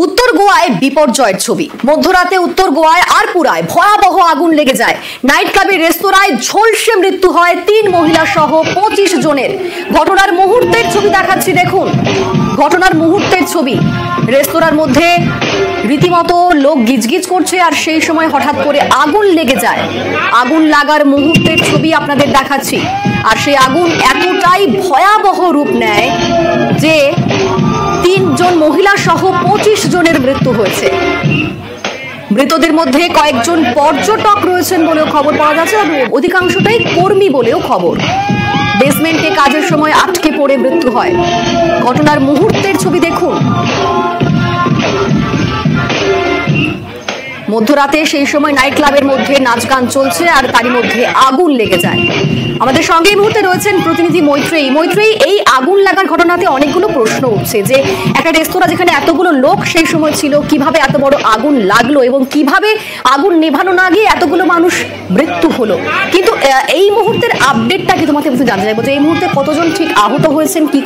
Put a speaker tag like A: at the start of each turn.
A: উত্তর গোয়ায় বিপর্যয়ের ছবি। মধ্যরাতে উত্তর গোয়ায় আরপুরায় ভয়াবহ আগুন লেগে যায়। নাইট ক্লাবের রেস্তোরাঁয় ঝলসে মৃত্যু হয় ৩ মহিলা সহ ২৫ জনের। ঘটনার মুহূর্তের ছবি দেখাচ্ছি, দেখুন ঘটনার মুহূর্তের ছবি। রেস্তোরাঁর মধ্যে রীতিমতো লোক গিজগিজ করছে, আর সেই সময় হঠাৎ করে আগুন লেগে যায়। আগুন লাগার মুহূর্তের ছবি আপনাদের দেখাচ্ছি। আর সেই আগুন এতটাই ভয়াবহ রূপ নেয় যে ৩ জন মহিলা সহ ২৫ জনের মৃত্যু হয়েছে। মৃতদের মধ্যে কয়েকজন পর্যটক রয়েছেন বলেও খবর পাওয়া যাচ্ছে, আর অধিকাংশটাই কর্মী বলেও খবর। বেসমেন্টে কাজের সময় আটকে পড়ে মৃত্যু হয়। ঘটনার মুহূর্তের ছবি দেখুন। মধ্যরাতে সেই সময় নাইট ক্লাবের মধ্যে নাচ গান চলছে, আর তারই মধ্যে আগুন লেগে যায়। আমাদের সঙ্গে এই মুহূর্তে রয়েছেন প্রতিনিধি মৈত্রেয়ী। মৈত্রেয়ী, এই আগুন লাগার ঘটনাতে অনেকগুলো প্রশ্ন উঠছে যে একটা রেস্তোরাঁ যেখানে এতগুলো লোক সেই সময় ছিল, কিভাবে এত বড় আগুন লাগলো এবং কিভাবে আগুন নেভানো না গিয়ে এতগুলো মানুষ মৃত্যু হলো। কিন্তু এই মুহূর্তের আপডেটটা কি তোমাকে জানতে চাইবো যে এই মুহূর্তে কতজন ঠিক আহত হয়েছেন, কি